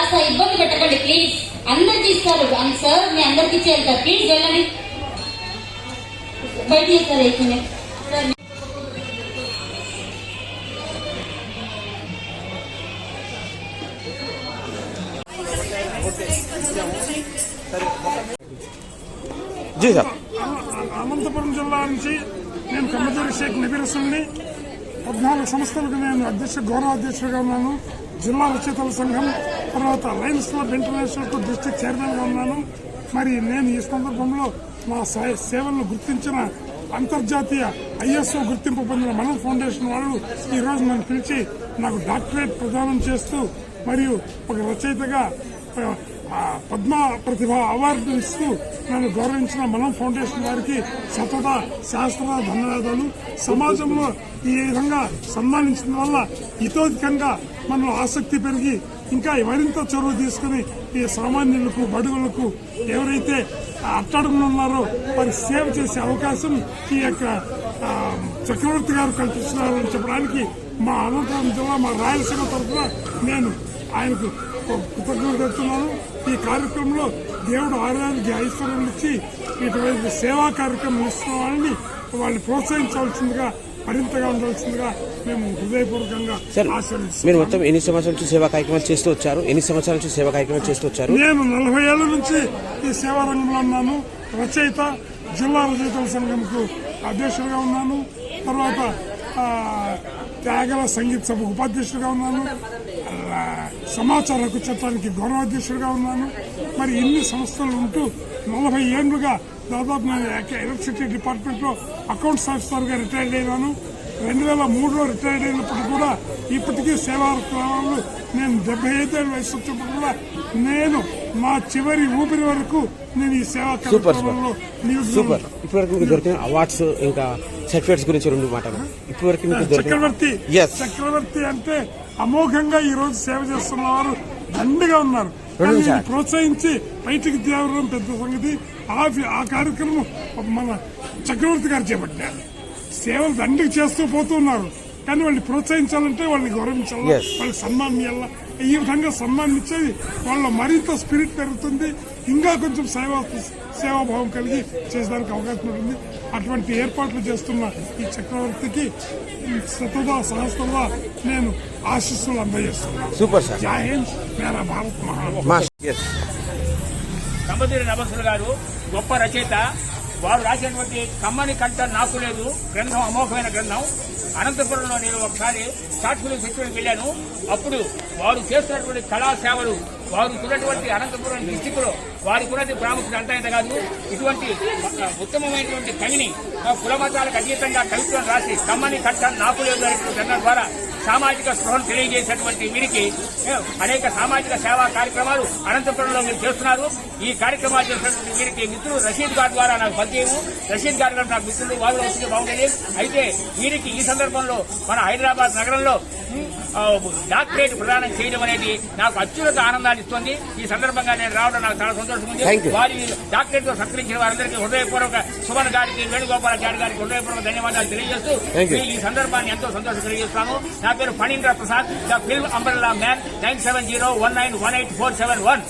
కాస్త ఇబ్బంది పెట్టకండి ప్లీజ్. అందరికి ఇస్తారు సార్, మీ అందరికి ఇచ్చేయాలి సార్. ప్లీజ్ వెళ్ళండి, బయట ఇస్తారు అయితే. అనంతపురం జిల్లా నుంచి నేను కమ్మదూరి షేక్ నబీరసుల్ని 14 సంవత్సరాలకు నేను గౌరవ అధ్యక్షుడిగా ఉన్నాను. జిల్లా రచయితల సంఘం, తర్వాత Lions club international district chairman గా ఉన్నాను. మరి నేను ఈ సందర్భంలో మా సేవలను గుర్తించిన అంతర్జాతీయ ISO గుర్తింపు పొందిన మనం ఫౌండేషన్ వాళ్ళు ఈ రోజు నన్ను పిలిచి నాకు డాక్టరేట్ ప్రదానం చేస్తూ మరియు ఒక రచయితగా పద్మ ప్రతిభ అవార్డు ఇస్తూ నన్ను గౌరవించిన మనం ఫౌండేషన్ వారికి సతత శాస్త్ర ధన్యవాదాలు. సమాజంలో ఈ విధంగా సన్మానించడం వల్ల ఇతోధికంగా మనలో ఆసక్తి పెరిగి ఇంకా మరింత చొరవ తీసుకుని ఈ సామాన్యులకు బడుగులకు ఎవరైతే అట్టడుగున ఉన్నారో వారికి సేవ చేసే అవకాశం ఈ యొక్క చక్రవర్తి గారు కల్పిస్తున్నారని చెప్పడానికి మా అనంతపురం జిల్లా మా రాయలసీమ తరఫున నేను ఆయనకు కృతజ్ఞతలు చెప్తున్నాను. ఈ కార్యక్రమంలో దేవుడు ఆరోగ్య ఐశ్వర్యం ఇచ్చి ఇటువంటి సేవా కార్యక్రమం ఇస్తున్న వాళ్ళని వాళ్ళని ప్రోత్సహించవలసిందిగా, మరింతగా ఉండవలసిందిగా మేము హృదయపూర్వకంగా ఆశీర్వదిస్తున్నాం. మీరు మొత్తం ఎన్ని సంవత్సరాల నుంచి సేవా కార్యక్రమాలు చేస్తూ వచ్చారు? నేను 40 ఏళ్ల నుంచి ఈ సేవా రంగంలో ఉన్నాను. రచయిత, జిల్లా రచయితల సంఘంకు అధ్యక్షుడిగా ఉన్నాను. తర్వాత త్యాగల సంగీత సభకు ఉపాధ్యక్షుడిగా ఉన్నాను. సమాచార హక్కు చట్టానికి గౌరవాధ్యక్షుడిగా ఉన్నాను. మరి ఇన్ని సంస్థలు ఉంటూ 40 ఏళ్లుగా దాదాపు నేను ఎలక్ట్రిసిటీ డిపార్ట్మెంట్ లో అకౌంట్స్ ఆఫీసర్ గా రిటైర్డ్ అయినాను. 2003లో రిటైర్డ్ అయినప్పటికీ కూడా ఇప్పటికీ సేవా కార్యక్రమాలు నేను 75 ఏళ్ళ వయసు వచ్చినప్పుడు కూడా నేను మా చివరి ఊపిరి వరకు నేను ఈ సేవా కార్యక్రమంలో ఇప్పటివరకు దొరికిన అవార్డ్స్ ఇంకా సర్టిఫికేట్స్ గురించి 2 మాటలు. చక్రవర్తి అంటే అమోఘంగా ఈ రోజు సేవ చేస్తున్న వారు దండిగా ఉన్నారు. ప్రోత్సహించి బయటికి తేవడం పెద్ద సంగతి. ఆ కార్యక్రమం మన చక్రవర్తి గారు చేపట్టారు. సేవలు దండికి చేస్తూ పోతూ ఉన్నారు. కానీ వాళ్ళని ప్రోత్సహించాలంటే వాళ్ళని గౌరవించాలి, వాళ్ళకి సన్మానం ఇవ్వాలా. ఈ విధంగా సన్మానం ఇచ్చేది వాళ్ళ మరింత స్పిరిట్ పెరుగుతుంది. ఇంకా కొంచెం సేవాభావం కలిగి చేసేదానికి అవకాశం ఉంటుంది. అటువంటి ఏర్పాట్లు చేస్తున్న ఈ చక్రవర్తికి సతదా సహస్రంగా నేను ఆశీస్సులు అందజేస్తున్నాను. Super sir. జై హింద్, మేరా భారత్ కమ్మదూరి నబీరసుల్ గారు గొప్ప రచయిత. వారు రాసినటువంటి కమ్మని కంట నాకు లేదు గ్రంథం అమోఘమైన గ్రంథం. అనంతపురంలో నేను ఒకసారి షార్ట్ ఫిల్మ్ ఫెస్టివల్కి వెళ్ళాను. అప్పుడు వారు చేస్తున్నటువంటి కళా సేవలు, వారు ఉన్నటువంటి అనంతపురం డిస్టిక్ లో వారికి ఉన్నది ప్రాముఖ్యత అంతా ఇంత కాదు. ఇటువంటి ఉత్తమమైనటువంటి కవిని కులమతాలకు అతీతంగా కవిత్వం రాసి కమ్మని కట్ట నాకు లేదు అనేటువంటి గ్రంథం ద్వారా సామాజిక స్పృహను తెలియజేసేటువంటి వీరికి అనేక సామాజిక సేవా కార్యక్రమాలు అనంతపురంలో మీరు చేస్తున్నారు. ఈ కార్యక్రమాలు చేసినటువంటి వీరికి మిత్రుడు రషీద్ గారి ద్వారా నాకు పరిచయము. రషీద్ గారు నాకు మిత్రుడు, వాళ్ళు వస్తుంది బాగుండేది. అయితే వీరికి ఈ సందర్భంలో మన హైదరాబాద్ నగరంలో డాక్టరేట్ ప్రదానం చేయడం అనేది నాకు అత్యున్నత ఆనందాన్ని ఇస్తుంది. ఈ సందర్భంగా నేను రావడం నాకు చాలా సంతోషం ఉంది. వారి డాక్టరేట్ తో సత్కరించిన వారందరికీ హృదయపూర్వక సుమన్ గారికి, వేణుగోపాలాచారి గారికి హృదయపూర్వక ధన్యవాదాలు తెలియజేస్తూ ఈ సందర్భాన్ని ఎంతో సంతోషం తెలియజేస్తాను. నా పేరు Phanindra Prasad, the film umbrella man. 9701918471.